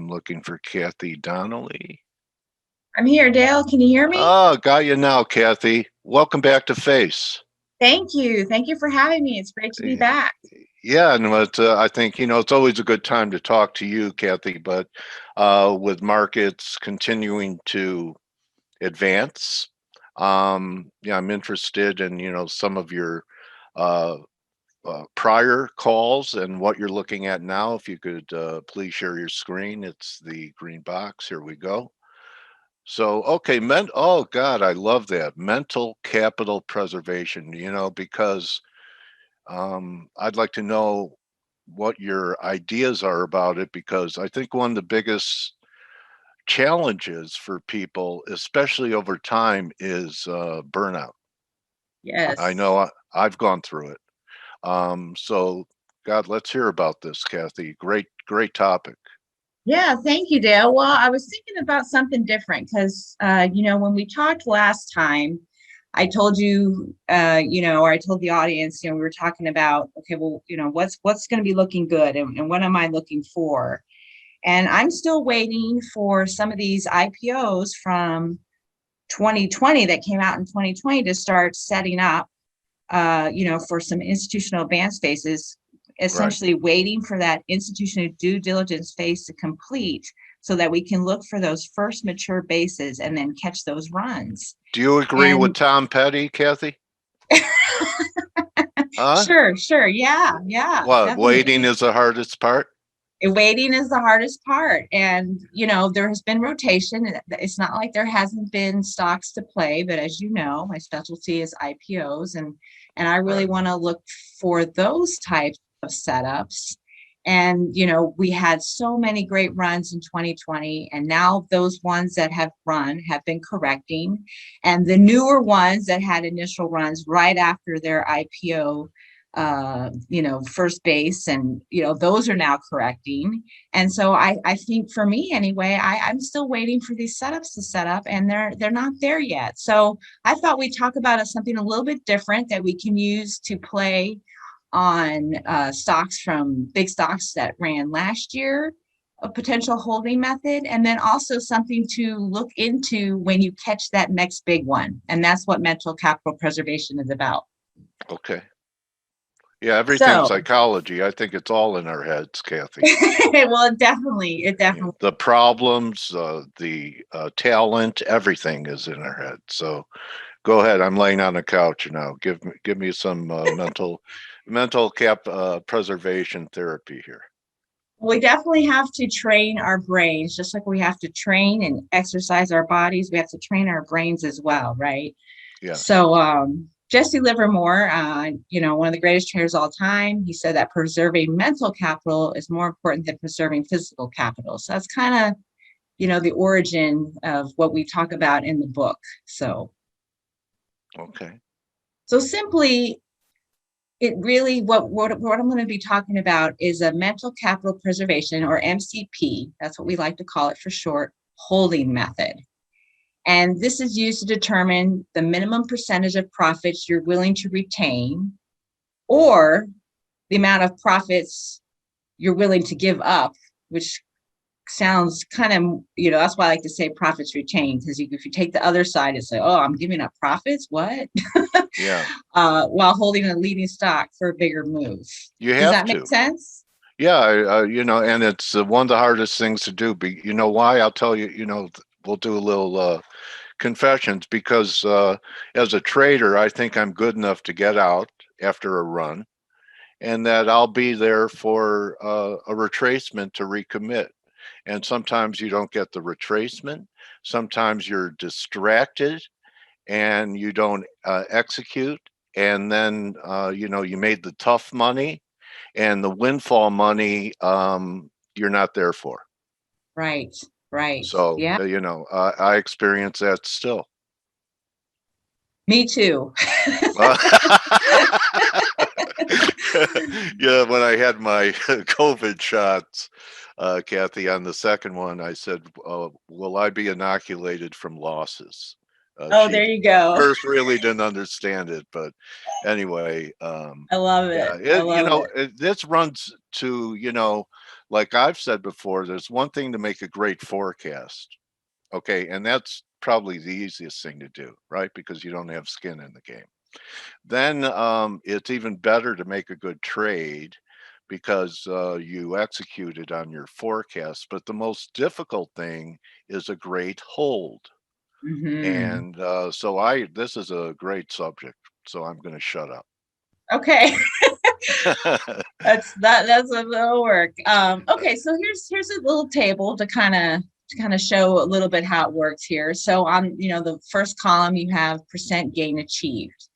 I'm looking for Kathy Donnelly. I'm here, Dale. Can you hear me? Oh, got you now, Kathy. Welcome back to Face. Thank you. Thank you for having me. It's great to be back. Yeah, and I think it's always a good time to talk to you, Kathy. But with markets continuing to advance, yeah, I'm interested in some of your uh, prior calls and what you're looking at now. If you could please share your screen, it's the green box. Here we go. So, okay, oh God, I love that. Mental capital preservation, because I'd like to know what your ideas are about it, because I think one of the biggest challenges for people, especially over time, is burnout. I Yes. know I've gone through it. So, God, let's hear about this, Kathy. Great topic. Yeah, thank you, Dale. Well, I was thinking about something different because, when we talked last time, I told you, or I told the audience, we were talking about, okay, well, what's going to be looking good and what am I looking for? And I'm still waiting for some of these IPOs from 2020 that came out in 2020 to start setting up, for some institutional advance phases, Right. essentially waiting for that institutional due diligence phase to complete so that we can look for those first mature bases and then catch those runs. Do you agree with And Tom Petty, Kathy? Huh? sure. Yeah, What, waiting definitely. is the hardest part? Waiting is the hardest part. And, there has been rotation. It's not like there hasn't been stocks to play, but as you know, my specialty is IPOs and I really Right. want to look for those types of setups. And, we had so many great runs in 2020, and now those ones that have run have been correcting. And the newer ones that had initial runs right after their IPO first base, and those are now correcting. And so I think for me anyway, I'm still waiting for these setups to set up, and they're not there yet. So I thought we'd talk about something a little bit different that we can use to play on stocks from big stocks that ran last year, a potential holding method, and then also something to look into when you catch that next big one. And that's what mental capital preservation is about. Okay. Yeah, everything's So psychology. I think it's all in our heads, Kathy. well, it definitely. The problems, the talent, everything is in our head. So go ahead. I'm laying on the couch now. Give me some mental cap preservation therapy here. We definitely have to train our brains, just like we have to train and exercise our bodies. We have to train our brains as well, right? Yes. So, Jesse Livermore, one of the greatest trainers of all time, he said that preserving mental capital is more important than preserving physical capital. So that's kind of, the origin of what we talk about in the book. So, Okay. so simply, it really what I'm going to be talking about is a mental capital preservation, or MCP. That's what we like to call it for short, holding method. And this is used to determine the minimum percentage of profits you're willing to retain, or the amount of profits you're willing to give up, which sounds kind of, that's why I like to say profits retained, because if you take the other side and say, oh, I'm giving up profits, what? Yeah. While holding a leading stock for a bigger move. You Does have that make to. sense? Yeah. And it's one of the hardest things to do. You know why? I'll tell you. We'll do a little confessions, because as a trader, I think I'm good enough to get out after a run, and that I'll be there for a retracement to recommit. And sometimes you don't get the retracement. Sometimes you're distracted and you don't execute. And then, you made the tough money, and the windfall money, you're not there for. Right, right. So, Yeah, I experience that still. me too. Yeah, when I had my COVID shots, Kathy, on the second one, I said, "Will I be inoculated from losses?" Oh, She there you go. first really didn't understand it, but anyway, I love yeah, it. I love it. this runs to like I've said before, there's one thing to make a great forecast. Okay. And that's probably the easiest thing to do, right? Because you don't have skin in the game. Then it's even better to make a good trade because you executed on your forecast. But the most difficult thing is a great hold. Hmm. And this is a great subject. So I'm going to shut up. Okay. That's a little work. Okay, so here's a little table to kind of show a little bit how it works here. So on, the first column, you have percent gain achieved.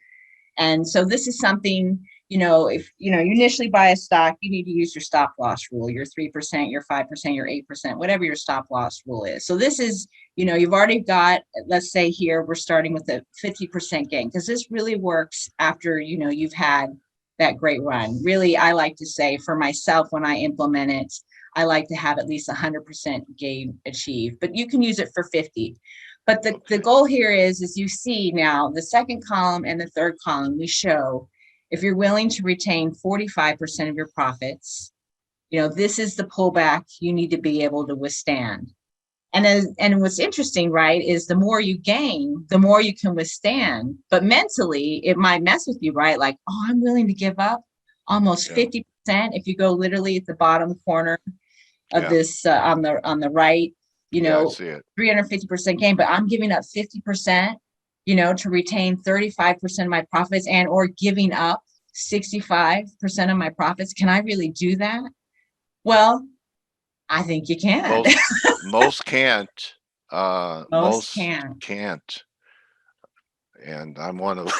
And so this is something, if you initially buy a stock, you need to use your stop loss rule, your 3%, your 5%, your 8%, whatever your stop loss rule is. So this is, you've already got, let's say here, we're starting with a 50% gain, because this really works after, you've had that great run. Really, I like to say for myself, when I implement it, I like to have at least 100% gain achieved, but you can use it for 50. But the goal here is you see now the second column and the third column, we show if you're willing to retain 45% of your profits, this is the pullback you need to be able to withstand. And what's interesting, right, is the more you gain, the more you can withstand. But mentally, it might mess with you, right? Like, oh, I'm willing to give up almost 50% if you go literally at the bottom corner of this on the right, I see it. 350% gain, but I'm giving up 50%, to retain 35% of my profits, and or giving up 65% of my profits. Can I really do that? Well, I think you can. Most can't. Most Most can. can't. And I'm one of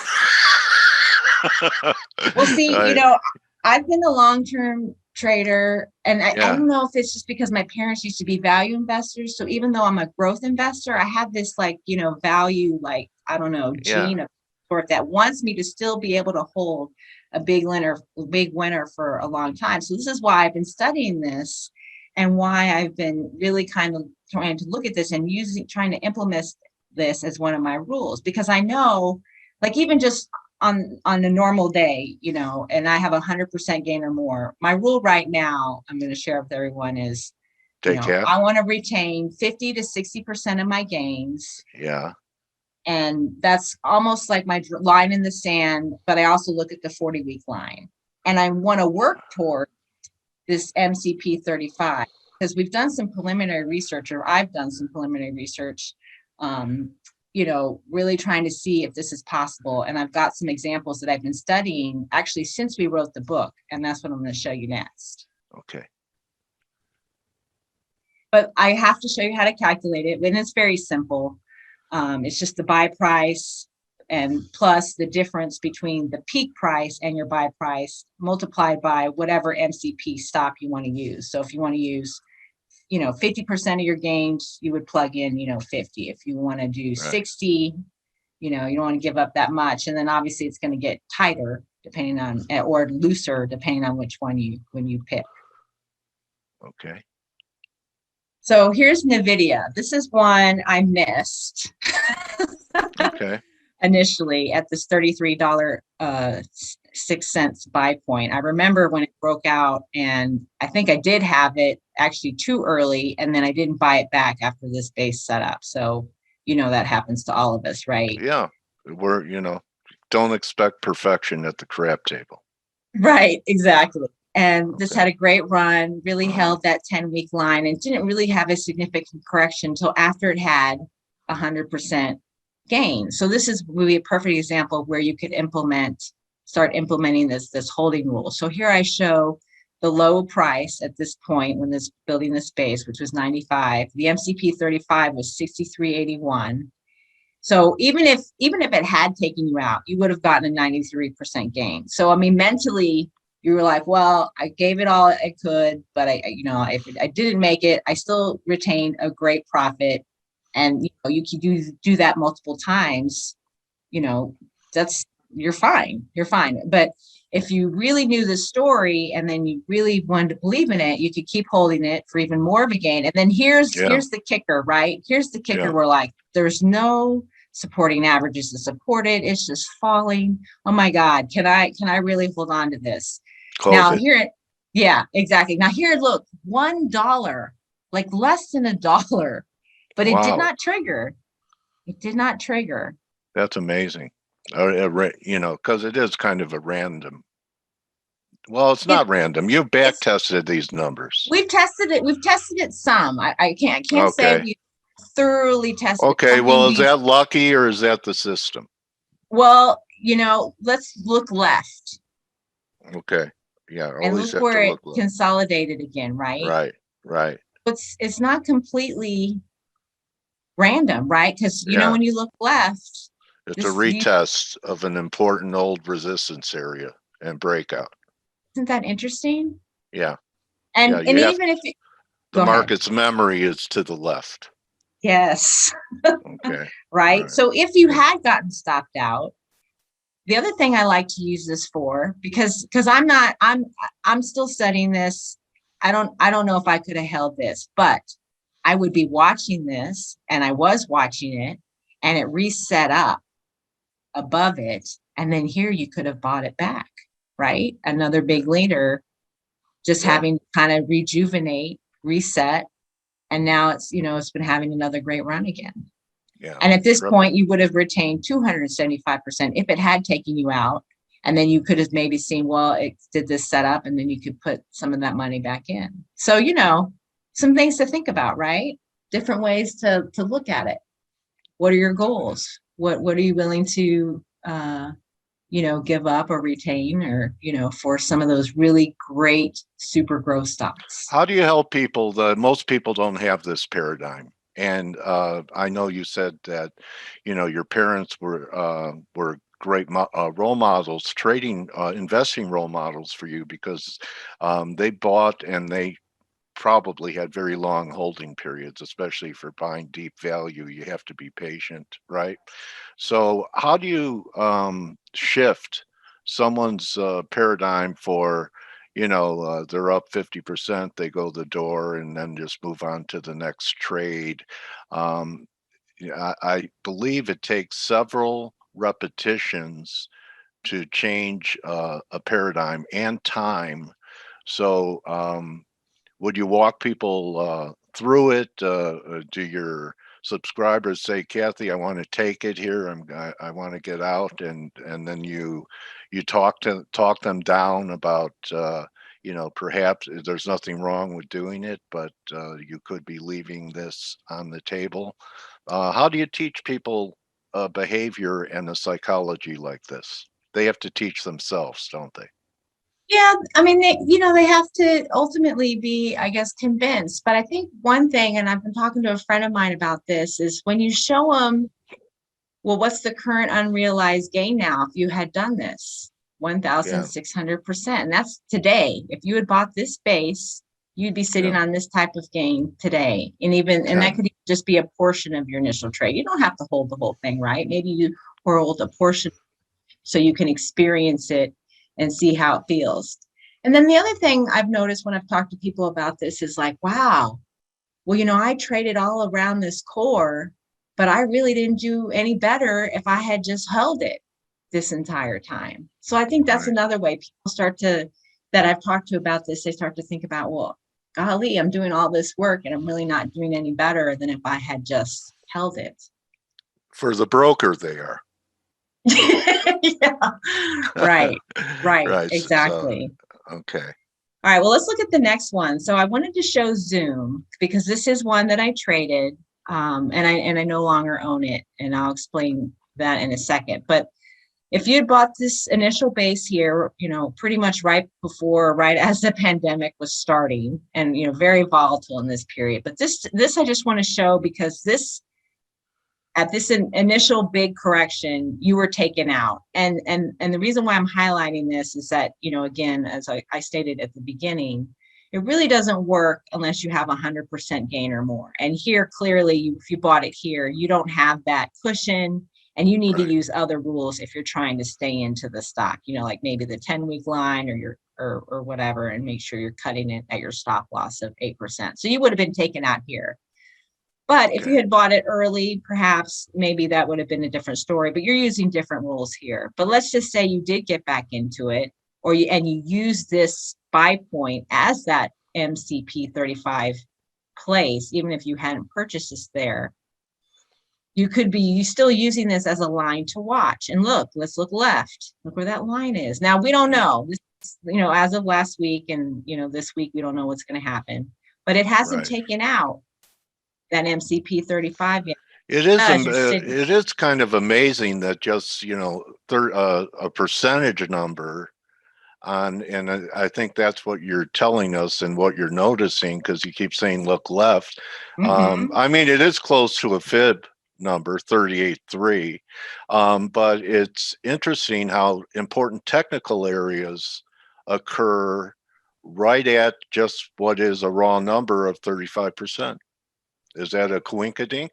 Well, see, I've been a long-term trader, and I don't know if it's just because my parents used to be value investors. So even though I'm a growth investor, I have this value, I don't know, gene of sort that wants me to still be able to hold a big winner for a long time. So this is why I've been studying this, and why I've been really kind of trying to look at this and trying to implement this as one of my rules, because I know, even just on a normal day, and I have 100% gain or more, my rule right now, I'm going to share with everyone, is, I want to retain 50 to 60% of my gains. Yeah. And that's almost like my line in the sand, but I also look at the 40-week line, and I want to work toward this MCP 35, because we've done some preliminary research, or I've done some preliminary research, really trying to see if this is possible. And I've got some examples that I've been studying actually since we wrote the book, and that's what I'm going to show you next. Okay. But I have to show you how to calculate it, and it's very simple. It's just the buy price and plus the difference between the peak price and your buy price multiplied by whatever MCP stop you want to use. So if you want to use 50% of your gains, you would plug in 50. If you want to do 60, you don't want to give up that much. And then obviously it's going to get tighter depending on, or looser depending on which one you pick. Okay. So here's NVIDIA. This is one I missed. Okay. Initially at this $33.06 buy point. I remember when it broke out, and I think I did have it actually too early, and then I didn't buy it back after this base setup. So, that happens to all of us, right? Yeah. Don't expect perfection at the crap table. Right, exactly. And this had a great run, really held that 10-week line, and didn't really have a significant correction until after it had 100% gain. So this is really a perfect example of where you could start implementing this holding rule. So here I show the low price at this point when this building this base, which was 95. The MCP 35 was 63.81. So even if it had taken you out, you would have gotten a 93% gain. So I mean, mentally, you were like, well, I gave it all I could, but if I didn't make it, I still retained a great profit. And you can do that multiple times. You're fine. But if you really knew the story and then you really wanted to believe in it, you could keep holding it for even more of a gain. And then here's the kicker, right? Here's the kicker. We're like, there's no supporting averages to support it. It's just falling. Oh my God, can I really hold on to this? Now here Yeah, exactly. Now here, look, $1, like less than $1, but it did Wow, not trigger. It did not trigger. that's amazing. You know, because it is kind of a random. Well, it's It, not random. You back it's tested these numbers. we've tested it. We've tested it some. I can't say Okay. we thoroughly tested it. Okay. Something Well, is we that lucky or is that the system? well, let's look left Okay. Yeah. and Always look have to where it look low. consolidated again, right? Right. Right. It's not completely random, right? Because Yeah. when you look left, It's a this these retest of an important old resistance area and breakout. isn't that interesting? Yeah. Yeah. And You have even if it, the go ahead. market's memory is to the left. Yes. Okay. All Right. right. So if you Yeah. had gotten stopped out, the other thing I like to use this for, because I'm still studying this. I don't know if I could have held this, but I would be watching this, and I was watching it, and it reset up above it, and then here you could have bought it back, right? Another big leader just Yeah. having kind of rejuvenate, reset, and now it's been having another great run again. Yeah. And at this Rep- point, you would have retained 275% if it had taken you out. And then you could have maybe seen, well, it did this setup, and then you could put some of that money back in. So, some things to think about, right? Different ways to look at it. What are your goals? What are you willing to give up or retain, or for some of those really great super growth stocks? How do you help people? Most people don't have this paradigm. And I know you said that, your parents were great role models, investing role models for you because they bought and they probably had very long holding periods, especially for buying deep value. You have to be patient, right? So, how do you shift someone's paradigm for, they're up 50%, they go the door and then just move on to the next trade? Um, yeah, I believe it takes several repetitions to change a paradigm and time. So, would you walk people through it? Do your subscribers say, "Kathy, I want to take it here. I want to get out," and then you talk them down about perhaps there's nothing wrong with doing it, but you could be leaving this on the table. How do you teach people behavior and a psychology like this? They have to teach themselves, don't they? Yeah, I mean, they have to ultimately be, I guess, convinced. But I think one thing, and I've been talking to a friend of mine about this, is when you show them, well, what's the current unrealized gain now if you had done this? Yeah, 1,600%. And that's today. If you had bought this base, you'd be sitting yeah, on this type of gain today. And that 10. could just be a portion of your initial trade. You don't have to hold the whole thing, right? Maybe you hold a portion so you can experience it and see how it feels. And then the other thing I've noticed when I've talked to people about this is like, wow, well, I traded all around this core, but I really didn't do any better if I had just held it this entire time. So I think that's Right. another way people that I've talked to about this, they start to think about, well, golly, I'm doing all this work and I'm really not doing any better than if I had just held it. For the broker, they are. Yeah. Right. Right. Right. So, Exactly. okay. All right, well, let's look at the next one. So I wanted to show Zoom because this is one that I traded, and I no longer own it, and I'll explain that in a second. But if you had bought this initial base here, pretty much right as the pandemic was starting, and very volatile in this period. But this I just want to show because at this initial big correction, you were taken out. And the reason why I'm highlighting this is that, again, as I stated at the beginning, it really doesn't work unless you have 100% gain or more. And here, clearly, if you bought it here, you don't have that cushion, and you need to Right. use other rules if you're trying to stay into the stock, like maybe the 10-week line or whatever, and make sure you're cutting it at your stop loss of 8%. So you would have been taken out here. But if you Okay. had bought it early, perhaps maybe that would have been a different story, but you're using different rules here. But let's just say you did get back into it, and you use this buy point as that MCP 35 place, even if you hadn't purchased this there, you could be still using this as a line to watch. And look, let's look left. Look where that line is. Now, we don't know. This, as of last week and, this week, we don't know what's going to happen. But it hasn't taken out that MCP 35 yet. It is kind of amazing that just, a percentage number and I think that's what you're telling us and what you're noticing, because you keep saying look left. I mean, it is close to a fib number, 38.3, but it's interesting how important technical areas occur right at just what is a raw number of 35%. Is that a coinkydink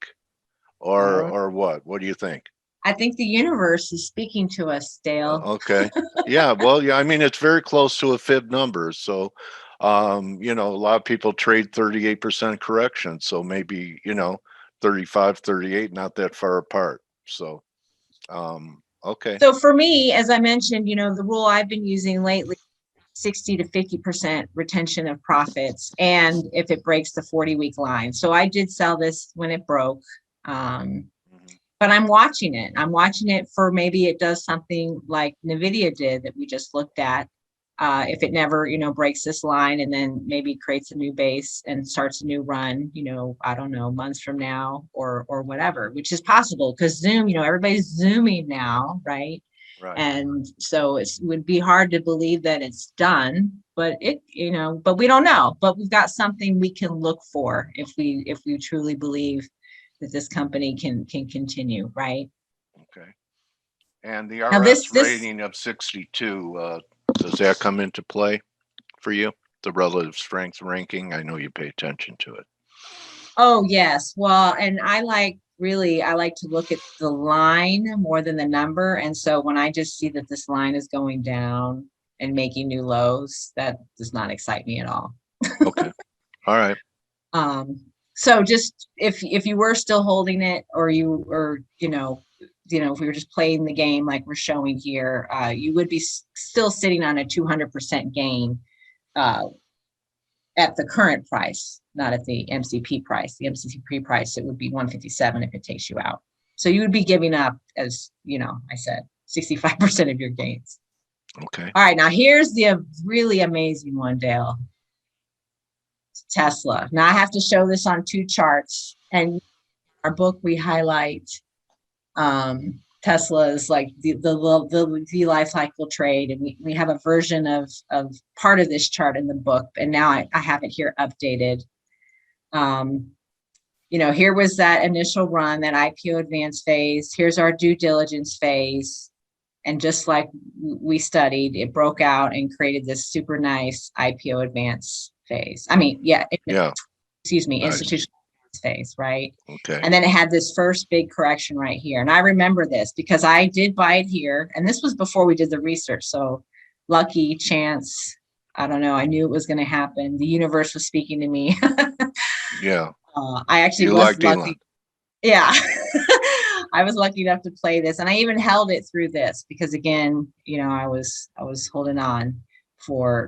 or what? What do you think? I think the universe is speaking to us, Dale. Okay. Yeah. Well, yeah, I mean, it's very close to a fib number. So, a lot of people trade 38% correction. So maybe, 35, 38, not that far apart. So, okay. So for me, as I mentioned, the rule I've been using lately, 60 to 50% retention of profits. And if it breaks the 40-week line. So I did sell this when it broke. But I'm watching it. I'm watching it for maybe it does something like NVIDIA did that we just looked at. If it never, breaks this line and then maybe creates a new base and starts a new run, I don't know, months from now or whatever, which is possible because Zoom, everybody's Zooming now, right? Right. And so it would be hard to believe that it's done, but but we don't know. But we've got something we can look for if we truly believe that this company can continue, right? Okay. And the RS rating of 62, does that come into play for you? The relative strength ranking? I know you pay attention to it. Oh, yes. Well, and I like to look at the line more than the number. And so when I just see that this line is going down and making new lows, that does not excite me at all. Okay. All right. So just if you were still holding it or if we were just playing the game like we're showing here, you would be still sitting on a 200% gain at the current price, not at the MCP price. The MCP price, it would be 157 if it takes you out. So you would be giving up, as I said, 65% of your gains. Okay. All right, now here's the really amazing one, Dale. Tesla. Now I have to show this on two charts, and in our book we highlight Tesla's like the life cycle trade, and we have a version of part of this chart in the book, and now I have it here updated. Here was that initial run, that IPO advance phase. Here's our due diligence phase, and just like we studied, it broke out and created this super nice IPO advance phase. Excuse me, nice. Institutional phase, right? Okay. And then it had this first big correction right here. And I remember this because I did buy it here. And this was before we did the research. So lucky chance, I don't know. I knew it was going to happen. The universe was speaking to me. Yeah. I actually was lucky. Yeah. I was lucky enough to play this. And I even held it through this because again, I was holding on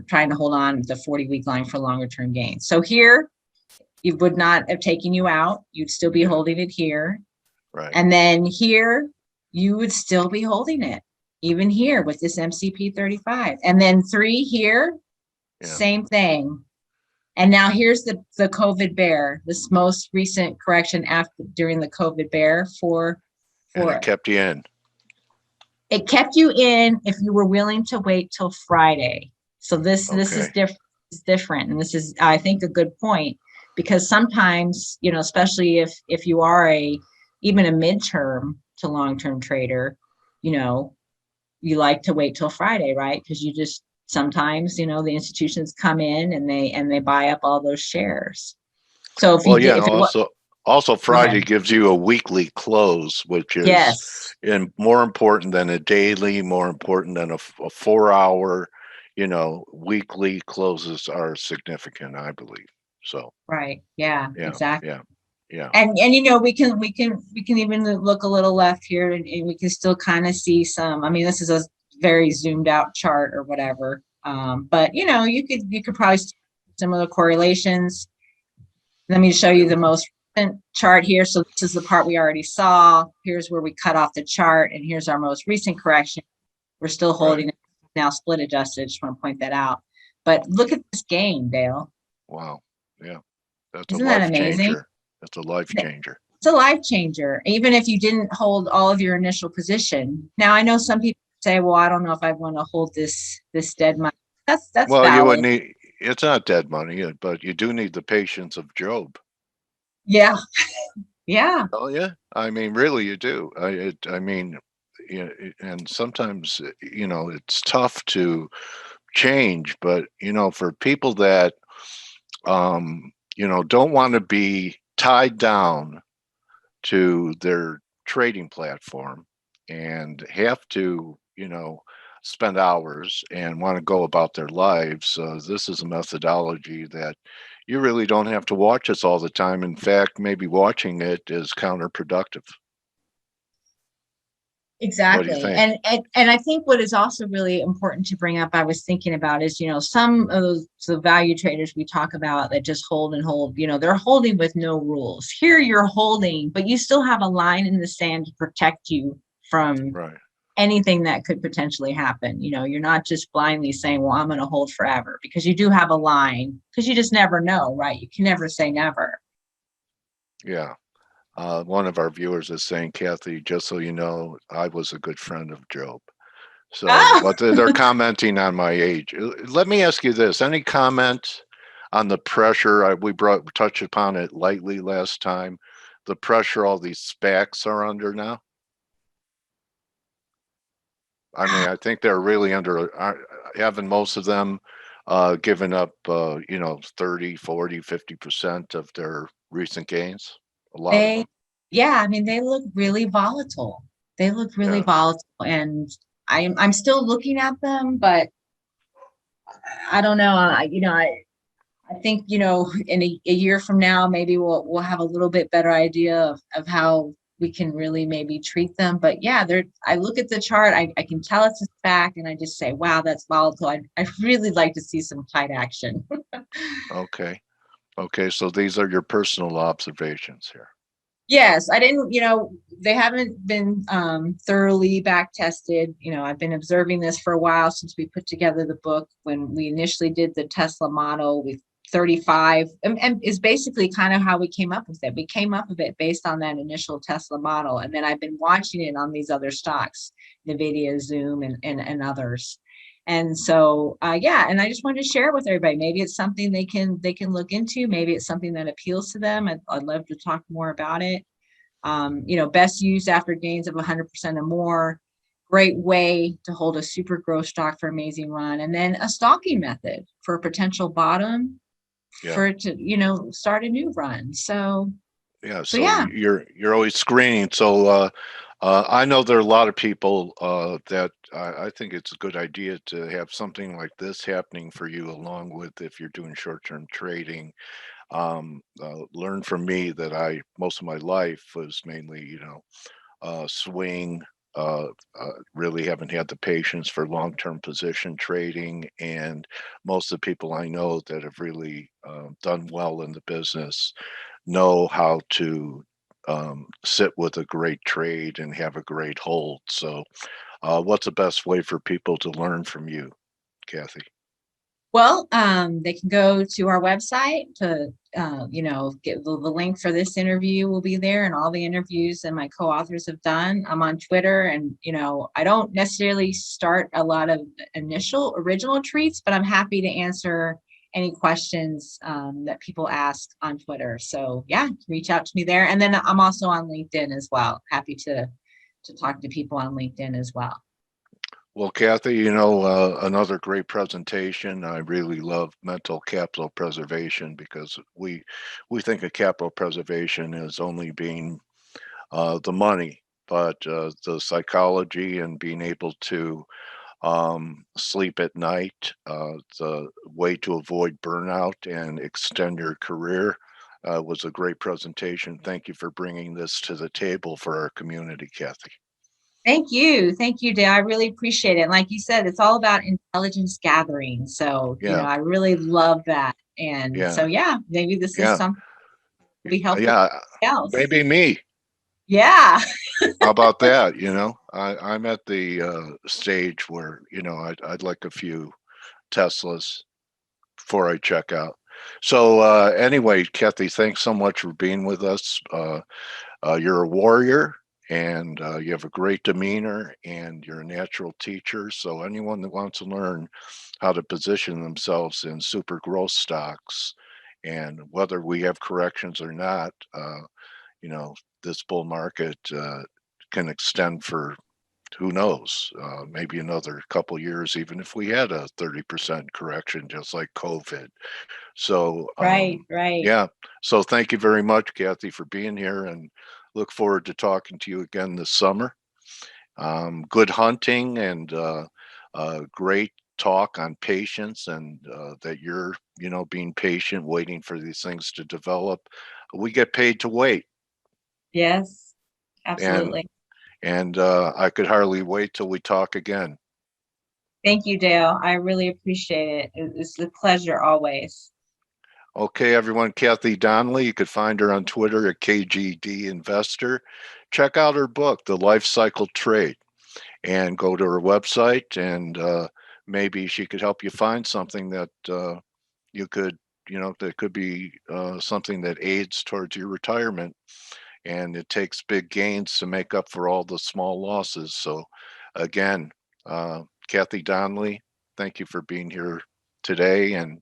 trying to hold on the 40-week line for longer term gains. So here, it would not have taken you out. You'd still be holding it here. Right. And then here, you would still be holding it, even here with this MCP 35. And then 3 here, same thing. And now here's the COVID bear, this most recent correction during the COVID bear and it kept you in. It kept you in if you were willing to wait till Friday. So this is different. And this is, I think, a good point, because sometimes, especially if you are even a midterm to long-term trader, you like to wait till Friday, right? Because you just sometimes, the institutions come in and they buy up all those shares. So also Friday gives you a weekly close, which is more important than a daily, more important than a 4-hour. Weekly closes are significant, I believe. So right, yeah, exactly. Yeah. And we can even look a little left here, and we can still kind of see some. I mean, this is a very zoomed out chart or whatever, But you could probably see similar correlations. Let me show you the most recent chart here. So this is the part we already saw. Here's where we cut off the chart, and here's our most recent correction. We're still holding it now, split adjusted. Just want to point that out. But look at this gain, Dale. Wow. Yeah. That's a Isn't that life amazing? changer. That's a life changer. It's a life changer, even if you didn't hold all of your initial position. Now, I know some people say, well, I don't know if I want to hold this dead money. That's Well, you would valid. need, it's not dead money, but you do need the patience of Job. Yeah. Yeah. Oh yeah. I mean, really, you do. I mean, and sometimes, it's tough to change, but for people that, don't want to be tied down to their trading platform and have to, spend hours and want to go about their lives. This is a methodology that you really don't have to watch us all the time. In fact, maybe watching it is counterproductive. What do you Exactly. think? And I think what is also really important to bring up, I was thinking about is, some of those the value traders we talk about that just hold and hold, they're holding with no rules. Here you're holding, but you still have a line in the sand to protect you from Right. anything that could potentially happen. You're not just blindly saying, well, I'm going to hold forever, because you do have a line, because you just never know, right? You can never say never. Yeah. One of our viewers is saying, Kathy, just so you know, I was a good friend of Job. So, Ah! but they're commenting on my age. Let me ask you this: any comment on the pressure? We touched upon it lightly last time. The pressure all these SPACs are under now. I mean, I think they're really under. Having most of them given up, 30, 40, 50% of their recent gains. A lot of They, them. yeah, I mean, they look really volatile. They look really Yeah. volatile, and I'm still looking at them, but I don't know. I think, in a year from now, maybe we'll have a little bit better idea of how we can really maybe treat them. But yeah, I look at the chart, I can tell it's a SPAC, and I just say, wow, that's volatile. I really like to see some tight action. Okay. Okay. So these are your personal observations here. Yes, I didn't, they haven't been thoroughly back tested. I've been observing this for a while since we put together the book. When we initially did the Tesla model with 35, and is basically kind of how we came up with it. We came up with it based on that initial Tesla model. And then I've been watching it on these other stocks, NVIDIA, Zoom, and others. And so, yeah, and I just wanted to share with everybody. Maybe it's something they can look into. Maybe it's something that appeals to them. I'd love to talk more about it. Best used after gains of 100% or more. Great way to hold a super growth stock for amazing run, and then a stalking method for a potential bottom Yeah. for it to start a new run. So Yeah. so So yeah. you're always screening. So I know there are a lot of people that I think it's a good idea to have something like this happening for you, along with if you're doing short-term trading. Learn from me that most of my life was mainly, swing. Really haven't had the patience for long-term position trading, and most of the people I know that have really done well in the business know how to sit with a great trade and have a great hold. So, what's the best way for people to learn from you, Kathy? Well, they can go to our website to, get the link for this interview will be there, and all the interviews that my co-authors have done. I'm on Twitter, and, I don't necessarily start a lot of initial original tweets, but I'm happy to answer any questions that people ask on Twitter. So yeah, reach out to me there. And then I'm also on LinkedIn as well. Happy to talk to people on LinkedIn as well. Well, Kathy, another great presentation. I really love mental capital preservation because we think of capital preservation as only being the money, but the psychology and being able to sleep at night, the way to avoid burnout and extend your career was a great presentation. Thank you for bringing this to the table for our community, Kathy. Thank you. Thank you, Dale. I really appreciate it. And like you said, it's all about intelligence gathering. So, Yeah, I really love that. And yeah, so, yeah, maybe this is yeah, something that will be helpful yeah. to somebody else. Maybe me. Yeah. How about that? I'm at the stage where I'd like a few Teslas before I check out. So anyway, Kathy, thanks so much for being with us. You're a warrior, and you have a great demeanor, and you're a natural teacher. So anyone that wants to learn how to position themselves in super growth stocks, and whether we have corrections or not, you know, this bull market can extend for who knows, maybe another couple years, even if we had a 30% correction, just like COVID. So, Right, right. yeah. So thank you very much, Kathy, for being here, and look forward to talking to you again this summer. Good hunting, and great talk on patience, and that you're, being patient, waiting for these things to develop. We get paid to wait, Yes, and absolutely. I could hardly wait till we talk again. Thank you, Dale. I really appreciate it. It's a pleasure always. Okay, everyone, Kathy Donnelly, you could find her on Twitter at KGD Investor. Check out her book, The Life Cycle Trade, and go to her website, and maybe she could help you find something that you could, that could be something that aids towards your retirement. And it takes big gains to make up for all the small losses. So, again, Kathy Donnelly, thank you for being here today. And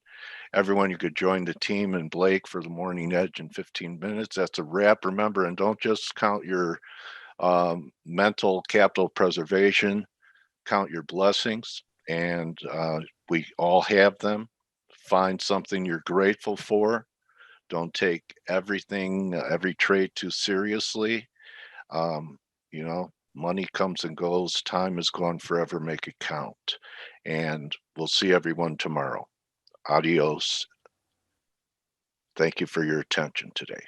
everyone, you could join the team and Blake for the morning edge in 15 minutes. That's a wrap. Remember, and don't just count your mental capital preservation, count your blessings. And we all have them. Find something you're grateful for. Don't take everything, every trade too seriously. Money comes and goes. Time is gone forever. Make it count. And we'll see everyone tomorrow. Adios. Thank you for your attention today.